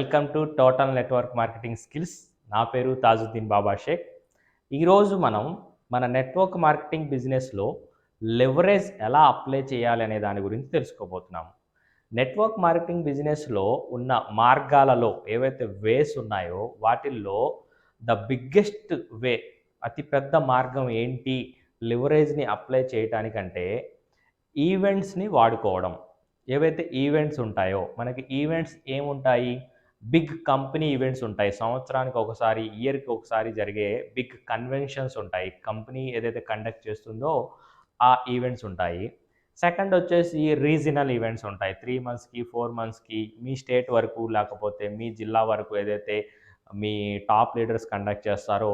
Welcome to total network marketing skills. నా పేరు తాజుద్దీన్ బాబా షేక్. ఈరోజు మనం మన నెట్వర్క్ మార్కెటింగ్ బిజినెస్లో లెవరేజ్ ఎలా అప్లై చేయాలి అనే దాని గురించి తెలుసుకోబోతున్నాము. నెట్వర్క్ మార్కెటింగ్ బిజినెస్లో ఉన్న మార్గాలలో ఏవైతే వేస్ ఉన్నాయో వాటిల్లో ద బిగ్గెస్ట్ వే, అతిపెద్ద మార్గం ఏంటి లివరేజ్ని అప్లై చేయటానికంటే ఈవెంట్స్ని వాడుకోవడం. ఏవైతే ఈవెంట్స్ ఉంటాయో మనకి ఈవెంట్స్ ఏముంటాయి, బిగ్ కంపెనీ ఈవెంట్స్ ఉంటాయి. సంవత్సరానికి ఒకసారి, ఇయర్కి ఒకసారి జరిగే బిగ్ కన్వెన్షన్స్ ఉంటాయి. కంపెనీ ఏదైతే కండక్ట్ చేస్తుందో ఆ ఈవెంట్స్ ఉంటాయి. సెకండ్ వచ్చేసి రీజనల్ ఈవెంట్స్ ఉంటాయి. 3 మంత్స్కి 4 మంత్స్కి మీ స్టేట్ వరకు లేకపోతే మీ జిల్లా వరకు ఏదైతే మీ టాప్ లీడర్స్ కండక్ట్ చేస్తారో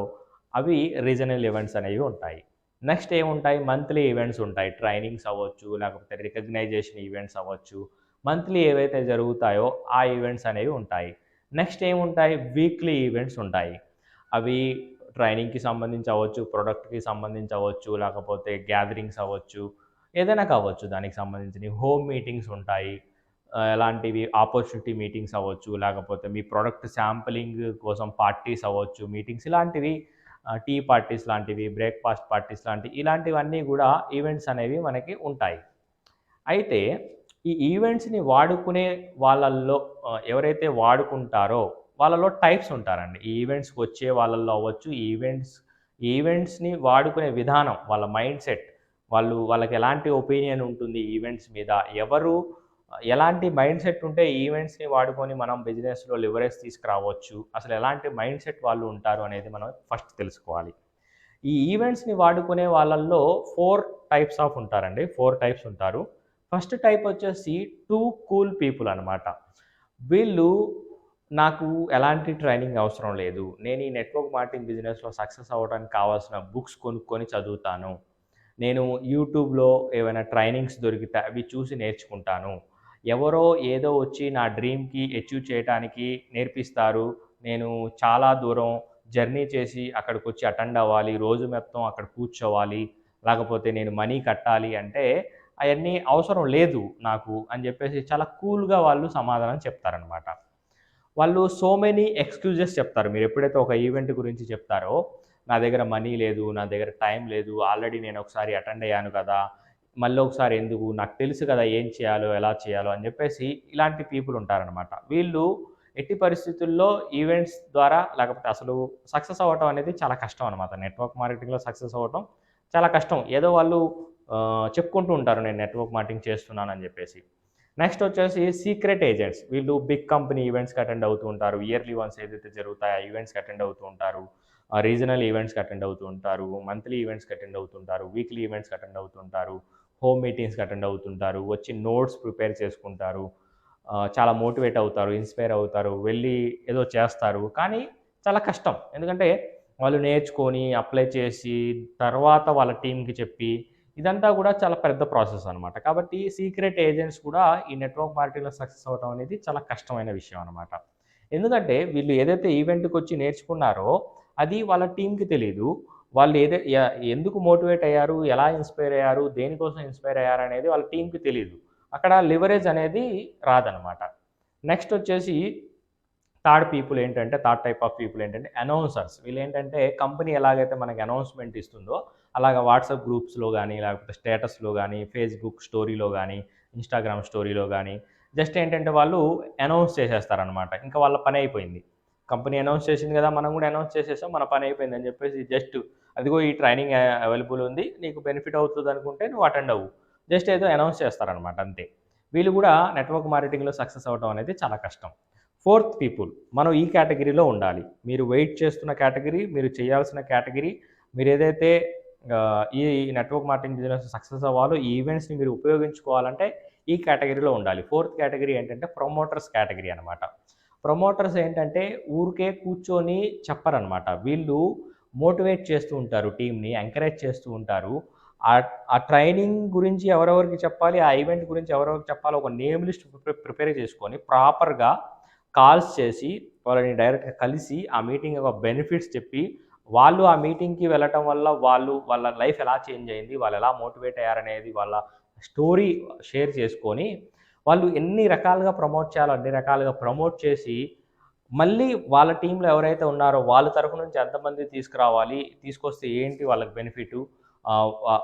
అవి రీజనల్ ఈవెంట్స్ అనేవి ఉంటాయి. నెక్స్ట్ ఏముంటాయి, మంత్లీ ఈవెంట్స్ ఉంటాయి. ట్రైనింగ్స్ అవ్వచ్చు, లేకపోతే రికగ్నైజేషన్ ఈవెంట్స్ అవ్వచ్చు. మంత్లీ ఏవైతే జరుగుతాయో ఆ ఈవెంట్స్ అనేవి ఉంటాయి. నెక్స్ట్ ఏముంటాయి, వీక్లీ ఈవెంట్స్ ఉంటాయి. అవి ట్రైనింగ్కి సంబంధించి అవ్వచ్చు, ప్రొడక్ట్కి సంబంధించి అవ్వచ్చు, లేకపోతే గ్యాదరింగ్స్ అవ్వచ్చు, ఏదైనా కావచ్చు. దానికి సంబంధించిన హోమ్ మీటింగ్స్ ఉంటాయి. ఎలాంటివి ఆపర్చునిటీ మీటింగ్స్ అవ్వచ్చు, లేకపోతే మీ ప్రొడక్ట్ శాంపులింగ్ కోసం పార్టీస్ అవ్వచ్చు, మీటింగ్స్ ఇలాంటివి, టీ పార్టీస్ లాంటివి, బ్రేక్ఫాస్ట్ పార్టీస్ లాంటివి, ఇలాంటివన్నీ కూడా ఈవెంట్స్ అనేవి మనకి ఉంటాయి. అయితే ఈ ఈవెంట్స్ని వాడుకునే వాళ్ళల్లో ఎవరైతే వాడుకుంటారో వాళ్ళలో టైప్స్ ఉంటారండి. ఈ ఈవెంట్స్కి వచ్చే వాళ్ళల్లో అవ్వచ్చు, ఈవెంట్స్ని వాడుకునే విధానం, వాళ్ళ మైండ్ సెట్, వాళ్ళకి ఎలాంటి ఒపీనియన్ ఉంటుంది ఈవెంట్స్ మీద, ఎవరు ఎలాంటి మైండ్ సెట్ ఉంటే ఈవెంట్స్ని వాడుకొని మనం బిజినెస్లో లివరేజ్ తీసుకురావచ్చు, అసలు ఎలాంటి మైండ్ సెట్ వాళ్ళు ఉంటారు అనేది మనం ఫస్ట్ తెలుసుకోవాలి. ఈ ఈవెంట్స్ని వాడుకునే వాళ్ళల్లో 4 టైప్స్ ఆఫ్ ఉంటారండి. 4 టైప్స్ ఉంటారు. ఫస్ట్ టైప్ వచ్చేసి టూ కూల్ పీపుల్ అనమాట. వీళ్ళు నాకు ఎలాంటి ట్రైనింగ్ అవసరం లేదు, నేను ఈ నెట్వర్క్ మార్కెటింగ్ బిజినెస్లో సక్సెస్ అవ్వడానికి కావాల్సిన బుక్స్ కొనుక్కొని చదువుతాను, నేను యూట్యూబ్లో ఏవైనా ట్రైనింగ్స్ దొరికితే అవి చూసి నేర్చుకుంటాను, ఎవరో ఏదో వచ్చి నా డ్రీమ్కి అచీవ్ చేయడానికి నేర్పిస్తారు, నేను చాలా దూరం జర్నీ చేసి అక్కడికి వచ్చి అటెండ్ అవ్వాలి, రోజు మొత్తం అక్కడ కూర్చోవాలి, లేకపోతే నేను మనీ కట్టాలి అంటే అవన్నీ అవసరం లేదు నాకు అని చెప్పేసి చాలా కూల్గా వాళ్ళు సమాధానం చెప్తారనమాట. వాళ్ళు సో మెనీ ఎక్స్క్యూజెస్ చెప్తారు. మీరు ఎప్పుడైతే ఒక ఈవెంట్ గురించి చెప్తారో, నా దగ్గర మనీ లేదు, నా దగ్గర టైం లేదు, ఆల్రెడీ నేను ఒకసారి అటెండ్ అయ్యాను కదా, మళ్ళీ ఒకసారి ఎందుకు, నాకు తెలుసు కదా ఏం చేయాలో ఎలా చేయాలో అని చెప్పేసి ఇలాంటి పీపుల్ ఉంటారనమాట. వీళ్ళు ఎట్టి పరిస్థితుల్లో ఈవెంట్స్ ద్వారా లేకపోతే అసలు సక్సెస్ అవ్వటం అనేది చాలా కష్టం అనమాట. నెట్వర్క్ మార్కెటింగ్లో సక్సెస్ అవ్వటం చాలా కష్టం. ఏదో వాళ్ళు చెప్పుకుంటూ ఉంటారు నేను నెట్వర్క్ మార్కెటింగ్ చేస్తున్నానని చెప్పేసి. నెక్స్ట్ వచ్చేసి సీక్రెట్ ఏజెంట్స్. వీళ్ళు బిగ్ కంపెనీ ఈవెంట్స్కి అటెండ్ అవుతూ ఉంటారు. ఇయర్లీ వన్స్ ఏదైతే జరుగుతాయో ఆ ఈవెంట్స్కి అటెండ్ అవుతూ ఉంటారు. రీజనల్ ఈవెంట్స్కి అటెండ్ అవుతూ ఉంటారు. మంత్లీ ఈవెంట్స్కి అటెండ్ అవుతుంటారు. వీక్లీ ఈవెంట్స్కి అటెండ్ అవుతుంటారు. హోమ్ మీటింగ్స్కి అటెండ్ అవుతుంటారు. వచ్చి నోట్స్ ప్రిపేర్ చేసుకుంటారు. చాలా మోటివేట్ అవుతారు, ఇన్స్పైర్ అవుతారు, వెళ్ళి ఏదో చేస్తారు. కానీ చాలా కష్టం. ఎందుకంటే వాళ్ళు నేర్చుకొని అప్లై చేసి తర్వాత వాళ్ళ టీమ్కి చెప్పి ఇదంతా కూడా చాలా పెద్ద ప్రాసెస్ అనమాట. కాబట్టి సీక్రెట్ ఏజెంట్స్ కూడా ఈ నెట్వర్క్ మార్కెటింగ్లో సక్సెస్ అవ్వడం అనేది చాలా కష్టమైన విషయం అనమాట. ఎందుకంటే వీళ్ళు ఏదైతే ఈవెంట్కి వచ్చి నేర్చుకున్నారో అది వాళ్ళ టీంకి తెలీదు. వాళ్ళు ఎందుకు మోటివేట్ అయ్యారు, ఎలా ఇన్స్పైర్ అయ్యారు, దేనికోసం ఇన్స్పైర్ అయ్యారు అనేది వాళ్ళ టీంకి తెలీదు. అక్కడ లివరేజ్ అనేది రాదనమాట. నెక్స్ట్ వచ్చేసి థర్డ్ టైప్ ఆఫ్ పీపుల్ ఏంటంటే అనౌన్సర్స్. వీళ్ళు ఏంటంటే కంపెనీ ఎలాగైతే మనకి అనౌన్స్మెంట్ ఇస్తుందో అలాగా వాట్సాప్ గ్రూప్స్లో కానీ, లేకపోతే స్టేటస్లో కానీ, ఫేస్బుక్ స్టోరీలో కానీ, ఇన్స్టాగ్రామ్ స్టోరీలో కానీ జస్ట్ ఏంటంటే వాళ్ళు అనౌన్స్ చేసేస్తారనమాట. ఇంకా వాళ్ళ పని అయిపోయింది. కంపెనీ అనౌన్స్ చేసింది కదా, మనం కూడా అనౌన్స్ చేసేసాం, మన పని అయిపోయింది అని చెప్పేసి జస్ట్ అదిగో ఈ ట్రైనింగ్ అవైలబుల్ ఉంది, నీకు బెనిఫిట్ అవుతుంది అనుకుంటే నువ్వు అటెండ్ అవ్వు, జస్ట్ ఏదో అనౌన్స్ చేస్తారనమాట అంతే. వీళ్ళు కూడా నెట్వర్క్ మార్కెటింగ్లో సక్సెస్ అవ్వడం అనేది చాలా కష్టం. ఫోర్త్ పీపుల్, మనం ఈ కేటగిరీలో ఉండాలి. మీరు వెయిట్ చేస్తున్న కేటగిరీ, మీరు చేయాల్సిన కేటగిరీ, మీరు ఏదైతే ఈ నెట్వర్క్ మార్కెటింగ్ బిజినెస్ సక్సెస్ అవ్వాలో ఈ ఈవెంట్స్ని మీరు ఉపయోగించుకోవాలంటే ఈ కేటగిరీలో ఉండాలి. ఫోర్త్ కేటగిరీ ఏంటంటే ప్రమోటర్స్ కేటగిరీ అనమాట. ప్రమోటర్స్ ఏంటంటే ఊరికే కూర్చొని చెప్పరనమాట. వీళ్ళు మోటివేట్ చేస్తూ ఉంటారు, టీమ్ని ఎంకరేజ్ చేస్తూ ఉంటారు. ఆ ట్రైనింగ్ గురించి ఎవరెవరికి చెప్పాలి, ఆ ఈవెంట్ గురించి ఎవరెవరికి చెప్పాలో ఒక నేమ్ లిస్ట్ ప్రిపేర్ చేసుకొని ప్రాపర్గా కాల్స్ చేసి వాళ్ళని డైరెక్ట్గా కలిసి ఆ మీటింగ్ యొక్క బెనిఫిట్స్ చెప్పి, వాళ్ళు ఆ మీటింగ్కి వెళ్ళటం వల్ల వాళ్ళ లైఫ్ ఎలా చేంజ్ అయింది, వాళ్ళు ఎలా మోటివేట్ అయ్యారనేది వాళ్ళ స్టోరీ షేర్ చేసుకొని వాళ్ళు ఎన్ని రకాలుగా ప్రమోట్ చేయాలో అన్ని రకాలుగా ప్రమోట్ చేసి మళ్ళీ వాళ్ళ టీంలో ఎవరైతే ఉన్నారో వాళ్ళ తరఫు నుంచి ఎంతమంది తీసుకురావాలి, తీసుకొస్తే ఏంటి వాళ్ళకి బెనిఫిటు,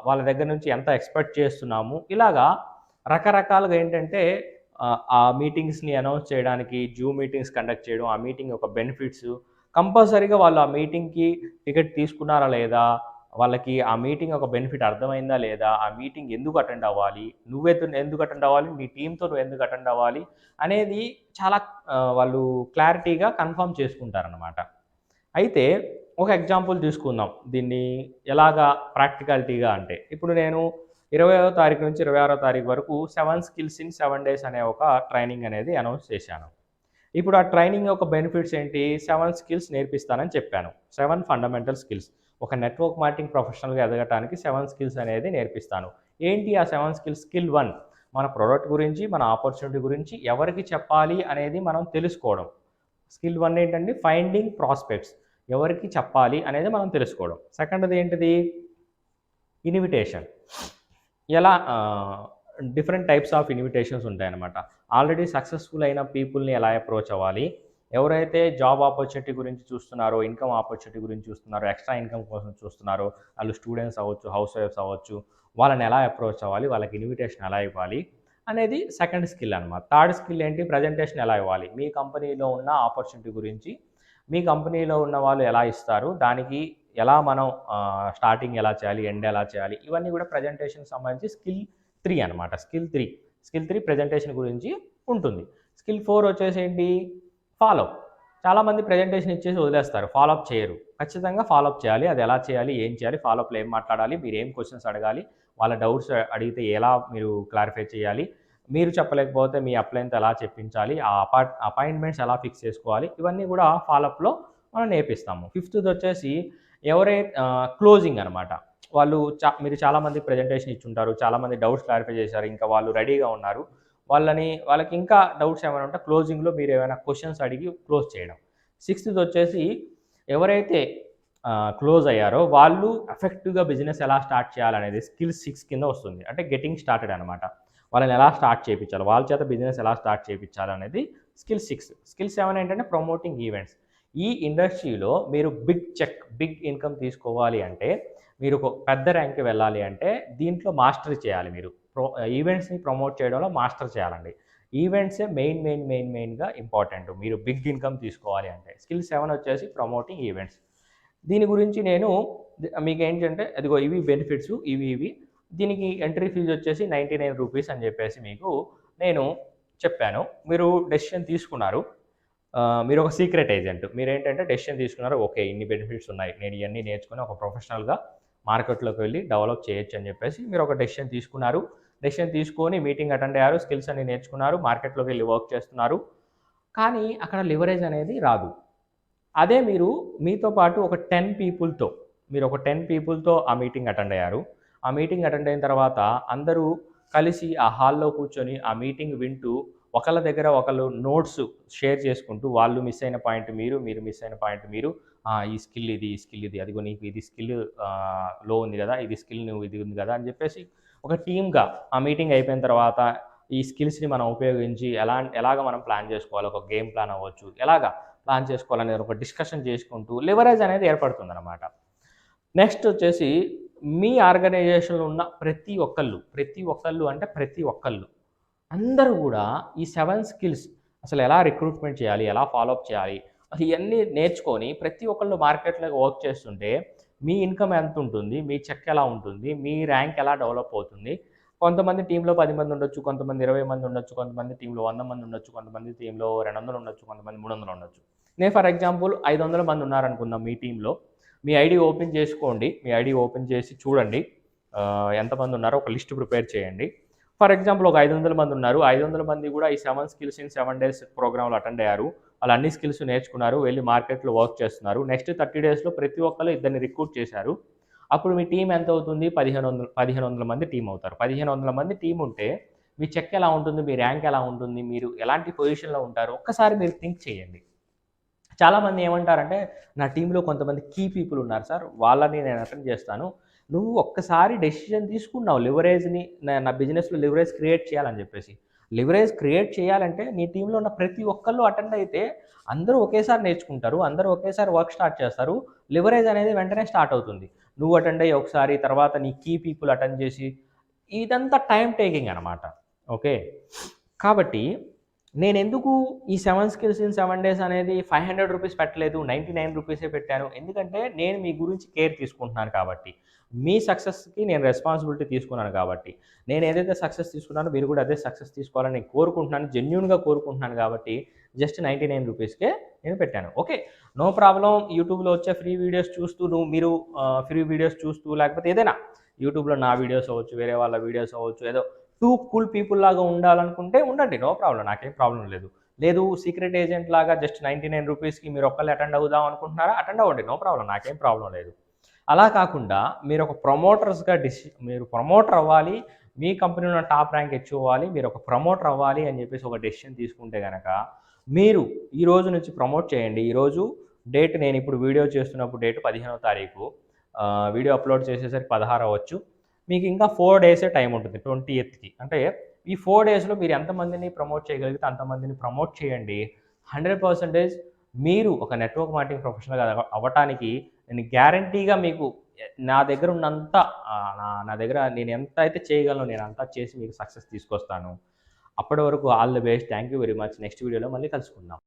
వాళ్ళ దగ్గర నుంచి ఎంత ఎక్స్‌పెక్ట్ చేస్తున్నాము. ఇలాగా రకరకాలుగా ఏంటంటే ఆ మీటింగ్స్‌ని అనౌన్స్ చేయడానికి జూమ్ మీటింగ్స్ కండక్ట్ చేయడం, ఆ మీటింగ్ యొక్క బెనిఫిట్స్, కంపల్సరీగా వాళ్ళు ఆ మీటింగ్‌కి టికెట్ తీసుకున్నారా లేదా? వాళ్ళకి ఆ మీటింగ్ యొక్క బెనిఫిట్ అర్థమైందా లేదా? ఆ మీటింగ్ ఎందుకు అటెండ్ అవ్వాలి? ఎందుకు అటెండ్ అవ్వాలి? నీ టీమ్‌తో నువ్వు ఎందుకు అటెండ్ అవ్వాలి? అనేది చాలా వాళ్ళు క్లారిటీగా కన్ఫర్మ్ చేసుకుంటారనమాట. అయితే ఒక ఎగ్జాంపుల్ తీసుకుందాం. దీన్ని ఎలాగా ప్రాక్టికాలిటీగా అంటే, ఇప్పుడు నేను 20వ తారీఖు నుంచి 26వ తారీఖు వరకు 7 స్కిల్స్ ఇన్ 7 డేస్ అనే ఒక ట్రైనింగ్ అనేది అనౌన్స్ చేశాను. ఇప్పుడు ఆ ట్రైనింగ్ యొక్క బెనిఫిట్స్ ఏంటి? 7 స్కిల్స్ నేర్పిస్తానని చెప్పాను. 7 ఫండమెంటల్ స్కిల్స్. ఒక నెట్వర్క్ మార్కెటింగ్ ప్రొఫెషనల్‌గా ఎదగటానికి 7 స్కిల్స్ అనేది నేర్పిస్తాను. ఏంటి ఆ 7 స్కిల్స్? స్కిల్ 1 మన ప్రొడక్ట్ గురించి, మన ఆపర్చునిటీ గురించి ఎవరికి చెప్పాలి అనేది మనం తెలుసుకోవడం. స్కిల్ 1 ఏంటంటే ఫైండింగ్ ప్రాస్పెక్ట్స్. ఎవరికి చెప్పాలి అనేది మనం తెలుసుకోవడం. సెకండ్‌ది ఏంటిది? ఇన్విటేషన్. ఎలా డిఫరెంట్ టైప్స్ ఆఫ్ ఇన్విటేషన్స్ ఉంటాయన్నమాట. ఆల్రెడీ సక్సెస్‌ఫుల్ అయిన పీపుల్‌ని ఎలా అప్రోచ్ అవ్వాలి? ఎవరైతే జాబ్ ఆపర్చునిటీ గురించి చూస్తున్నారో, ఇన్‌కమ్ ఆపర్చునిటీ గురించి చూస్తున్నారో, ఎక్స్‌ట్రా ఇన్‌కమ్ కోసం చూస్తున్నారో, ఆళ్ళు స్టూడెంట్స్ అవ్వచ్చు, హౌస్ వైఫ్స్ అవ్వచ్చు, వాళ్ళని ఎలా అప్రోచ్ అవ్వాలి? వాళ్ళకి ఇన్విటేషన్ ఎలా ఇవ్వాలి? అనేది సెకండ్ స్కిల్ అనమాట. థర్డ్ స్కిల్ ఏంటి? ప్రజెంటేషన్ ఎలా ఇవ్వాలి? మీ కంపెనీలో ఉన్న ఆపర్చునిటీ గురించి, మీ కంపెనీలో ఉన్న వాళ్ళు ఎలా ఇస్తారు? దానికి ఎలా మనం స్టార్టింగ్ ఎలా చేయాలి? ఎండ్ ఎలా చేయాలి? ఇవన్నీ కూడా ప్రజెంటేషన్‌కి సంబంధించి స్కిల్ 3 అనమాట. స్కిల్ 3. స్కిల్ 3 ప్రెజెంటేషన్ గురించి ఉంటుంది. స్కిల్ 4 వచ్చేసి ఏంటి? ఫాలోఅప్. చాలామంది ప్రెజెంటేషన్ ఇచ్చేసి వదిలేస్తారు. ఫాలోఅప్ చేయరు. ఖచ్చితంగా ఫాలోఅప్ చేయాలి. అది ఎలా చేయాలి? ఏం చేయాలి? ఫాలోఅప్‌లో ఏం మాట్లాడాలి? మీరు ఏం క్వెషన్స్ అడగాలి? వాళ్ళ డౌట్స్ అడిగితే ఎలా మీరు క్లారిఫై చేయాలి? మీరు చెప్పలేకపోతే మీ అప్లైన్‌తో ఎలా చెప్పించాలి? ఆ అపాయింట్మెంట్స్ ఎలా ఫిక్స్ చేసుకోవాలి? ఇవన్నీ కూడా ఫాలోఅప్‌లో మనం నేర్పిస్తాము. ఫిఫ్త్‌దొచ్చేసి క్లోజింగ్ అనమాట. వాళ్ళు మీరు చాలామంది ప్రెజెంటేషన్ ఇచ్చుంటారు. చాలామంది డౌట్స్ క్లారిఫై చేశారు. ఇంకా వాళ్ళు రెడీగా ఉన్నారు. వాళ్ళకి ఇంకా డౌట్స్ ఏమైనా ఉంటే క్లోజింగ్‌లో మీరు ఏమైనా క్వెషన్స్ అడిగి క్లోజ్ చేయడం. సిక్స్త్‌దొచ్చేసి ఎవరైతే క్లోజ్ అయ్యారో వాళ్ళు ఎఫెక్టివ్‌గా బిజినెస్ ఎలా స్టార్ట్ చేయాలనేది స్కిల్ 6 కింద వస్తుంది. అంటే గెట్టింగ్ స్టార్టెడ్ అనమాట. వాళ్ళని ఎలా స్టార్ట్ చేపిచ్చాలి? వాళ్ళ చేత బిజినెస్ ఎలా స్టార్ట్ చేపిచ్చాలనేది స్కిల్ 6. స్కిల్ 7 ఏంటంటే ప్రమోటింగ్ ఈవెంట్స్. ఈ ఇండస్ట్రీలో మీరు బిగ్ ఇన్‌కమ్ తీసుకోవాలి అంటే, మీరు ఒక పెద్ద ర్యాంక్‌కి వెళ్ళాలి అంటే, దీంట్లో మాస్టరీ చేయాలి మీరు. ఈవెంట్స్‌ని ప్రమోట్ చేయడంలో మాస్టర్ చేయాలండి. ఈవెంట్సే మెయిన్‌గా ఇంపార్టెంట్. మీరు బిగ్ ఇన్‌కమ్ తీసుకోవాలి అంటే. స్కిల్ 7 వచ్చేసి ప్రమోటింగ్ ఈవెంట్స్. దీని గురించి నేను మీకేంటంటే అదిగో ఇవి బెనిఫిట్స్ ఇవి. దీనికి ఎంట్రీ ఫీజ్ వచ్చేసి రూ. 99 అని చెప్పేసి మీకు నేను చెప్పాను. మీరు డెసిషన్ తీసుకున్నారు. మీరొక సీక్రెట్ ఏజెంట్. మీరేంటంటే డెసిషన్ తీసుకున్నారు. ఓకే. ఇన్ని బెనిఫిట్స్ ఉన్నాయి. నేను ఇయన్నీ నేర్చుకొని ఒక ప్రొఫెషనల్‌గా మార్కెట్‌లోకి వెళ్లి డెవలప్ చేయొచ్చు అని చెప్పేసి మీరొక డెసిషన్ తీసుకున్నారు. డెసిషన్ తీసుకొని మీటింగ్ అటెండ్ అయ్యారు. స్కిల్స్ అన్ని నేర్చుకున్నారు. మార్కెట్‌లోకి వెళ్లి వర్క్ చేస్తున్నారు. కానీ అక్కడ లివరేజ్ అనేది రాదు. అదే మీరు మీతో పాటు ఒక 10 పీపుల్‌తో మీరొక 10 పీపుల్‌తో ఆ మీటింగ్ అటెండ్ అయ్యారు. ఆ మీటింగ్ అటెండ్ అయిన తర్వాత అందరూ కలిసి ఆ హాల్‌లో కూర్చొని ఆ మీటింగ్ వింటూ ఒకళ్ళ దగ్గర ఒకళ్ళు నోట్స్ షేర్ చేసుకుంటూ వాళ్ళు మిస్ అయిన పాయింట్ మీరు మిస్ అయిన పాయింట్ మీరు. ఈ స్కిల్ ఇది, ఈ స్కిల్ ఇది. అదిగో నీకు ఇది స్కిల్ లో ఉంది గదా! ఇది స్కిల్ నువ్వు ఇది ఉంది గదా! అని జెప్పేసి ఒక టీమ్‌గా ఆ మీటింగ్ అయిపోయిన తర్వాత ఈ స్కిల్స్‌ని మనం ఉపయోగించి ఎలాగ మనం ప్లాన్ జేసుకోవాలి. ఒక గేమ్ ప్లాన్ అవ్వచ్చు. ఎలాగా ప్లాన్ చేసుకోవాలనేది ఒక డిస్కషన్ చేసుకుంటూ లివరేజ్ అనేది ఏర్పడుతుందనమాట. నెక్స్ట్ వచ్చేసి మీ ఆర్గనైజేషన్‌లో ఉన్న ప్రతి ఒక్కళ్ళు అంటే ప్రతి ఒక్కళ్ళు అందరూ గూడా ఈ 7 స్కిల్స్ అసలు ఎలా రిక్రూట్‌మెంట్ చేయాలి? ఎలా ఫాలోఅప్ చేయాలి? అసలు ఇయన్నీ నేర్చుకొని ప్రతి ఒక్కళ్ళు మార్కెట్‌లో వర్క్ చేస్తుంటే మీ ఇన్‌కమ్ ఎంతుంటుంది? మీ చెక్ ఎలా ఉంటుంది? మీ ర్యాంక్ ఎలా డెవలప్ అవుతుంది? కొంతమంది టీమ్‌లో 10 మంది ఉండొచ్చు. కొంతమంది 20 మంది ఉండొచ్చు. కొంతమంది టీమ్‌లో 100 మంది ఉండొచ్చు. కొంతమంది టీమ్‌లో 200 ఉండొచ్చు. కొంతమంది 300 ఉండొచ్చు. నేను ఫర్ ఎగ్జాంపుల్ 500 మంది ఉన్నారనుకుందాం మీ టీమ్‌లో. మీ ఐడీ ఓపెన్ చేసుకోండి. మీ ఐడీ ఓపెన్ చేసి చూడండి. ఎంతమంది ఉన్నారో ఒక లిస్ట్ ప్రిపేర్ చేయండి. ఫర్ ఎగ్జాంపుల్ ఒక 500 మంది ఉన్నారు. 500 మంది కూడా ఈ 7 స్కిల్స్ ఇన్ 7 డేస్ ప్రోగ్రామ్‌లో అటెండ్ అయ్యారు. వాళ్ళు అన్ని స్కిల్స్ నేర్చుకున్నారు. వెళ్లి మార్కెట్‌లో వర్క్ చేస్తున్నారు. నెక్స్ట్ 30 డేస్‌లో ప్రతి ఒక్కళ్ళు ఇద్దరిని రిక్రూట్ చేశారు. అప్పుడు మీ టీమ్ ఎంత అవుతుంది? 1500 మంది టీమ్ అవుతారు. 1500 మంది టీమ్ ఉంటే మీ చెక్ ఎలా ఉంటుంది? మీ ర్యాంక్ ఎలా ఉంటుంది? మీరు ఎలాంటి పొజిషన్‌లో ఉంటారు? ఒక్కసారి మీరు థింక్ చేయండి. చాలామంది ఏమంటారంటే, నా టీమ్‌లో కొంతమంది కీ పీపుల్ ఉన్నారు సార్. వాళ్ళని నేను అటెండ్ చేస్తాను. నువ్వు ఒక్కసారి డెసిషన్ తీసుకున్నావు లివరేజ్‌ని నా బిజినెస్‌లో లివరేజ్ క్రియేట్ చేయాలని చెప్పేసి. లివరేజ్ క్రియేట్ చేయాలంటే నీ టీంలో ఉన్న ప్రతి ఒక్కళ్ళు అటెండ్ అయితే అందరూ ఒకేసారి నేర్చుకుంటారు, అందరూ ఒకేసారి వర్క్ స్టార్ట్ చేస్తారు. లివరేజ్ అనేది వెంటనే స్టార్ట్ అవుతుంది. నువ్వు అటెండ్ అయ్యి ఒకసారి, తర్వాత నీ కీ పీపుల్ అటెండ్ చేసి, ఇదంతా టైమ్ టేకింగ్ అనమాట. ఓకే. కాబట్టి నేనెందుకు ఈ 7 స్కిల్స్ ఇన్ 7 డేస్ అనేది ₹500 పెట్టలేదు, ₹99 పెట్టాను. ఎందుకంటే నేను మీ గురించి కేర్ తీసుకుంటున్నాను కాబట్టి. మీ సక్సెస్‌కి నేను రెస్పాన్సిబిలిటీ తీసుకున్నాను కాబట్టి. నేను ఏదైతే సక్సెస్ తీసుకున్నానో మీరు కూడా అదే సక్సెస్ తీసుకోవాలని నేను కోరుకుంటున్నాను. జెన్యూన్‌గా కోరుకుంటున్నాను కాబట్టి జస్ట్ ₹99కే నేను పెట్టాను. ఓకే. No problem. యూట్యూబ్‌లో వచ్చే ఫ్రీ వీడియోస్ చూస్తూ మీరు ఫ్రీ వీడియోస్ చూస్తూ లేకపోతే ఏదైనా యూట్యూబ్‌లో నా వీడియోస్ అవ్వచ్చు, వేరే వాళ్ళ వీడియోస్ అవ్వచ్చు, ఏదో టూ కూల్ పీపుల్ లాగా ఉండాలనుకుంటే ఉండండి. No problem. నాకేం ప్రాబ్లమ్ లేదు. లేదు సీక్రెట్ ఏజెంట్ లాగా జస్ట్ ₹99కి మీరు ఒక్కళ్ళే అటెండ్ అవుదాం అనుకుంటున్నారా? అటెండ్ అవ్వండి. No problem. నాకేం ప్రాబ్లమ్ లేదు. అలా కాకుండా మీరు ఒక ప్రమోటర్స్‌గా మీరు ప్రమోటర్ అవ్వాలి. మీ కంపెనీలో ఉన్న టాప్ ర్యాంక్ అచీవ్ అవ్వాలి. మీరు ఒక ప్రమోటర్ అవ్వాలి అని చెప్పేసి ఒక డెసిషన్ తీసుకుంటే గనక, మీరు ఈ రోజు నుంచి ప్రమోట్ చేయండి. ఈరోజు డేట్ నేను ఇప్పుడు వీడియో చేస్తున్నప్పుడు డేట్ 15వ తారీఖు. వీడియో అప్లోడ్ చేసేసరికి 16 అవ్వచ్చు. మీకు ఇంకా 4 డేసే టైం ఉంటుంది. 20థ్‌కి. అంటే ఈ 4 డేస్‌లో మీరు ఎంతమందిని ప్రమోట్ చేయగలిగితే అంతమందిని ప్రమోట్ చేయండి. 100% మీరు ఒక నెట్వర్క్ మార్కెటింగ్ ప్రొఫెషనల్‌గా అవ్వటానికి నేను గ్యారంటీగా మీకు నా దగ్గర ఉన్నంత నా దగ్గర నేను ఎంత అయితే చేయగలనో నేను అంతా చేసి మీకు సక్సెస్ తీసుకొస్తాను. అప్పటి వరకు all the best. Thank you very much. Next వీడియోలో మళ్ళీ కలుసుకుందాం.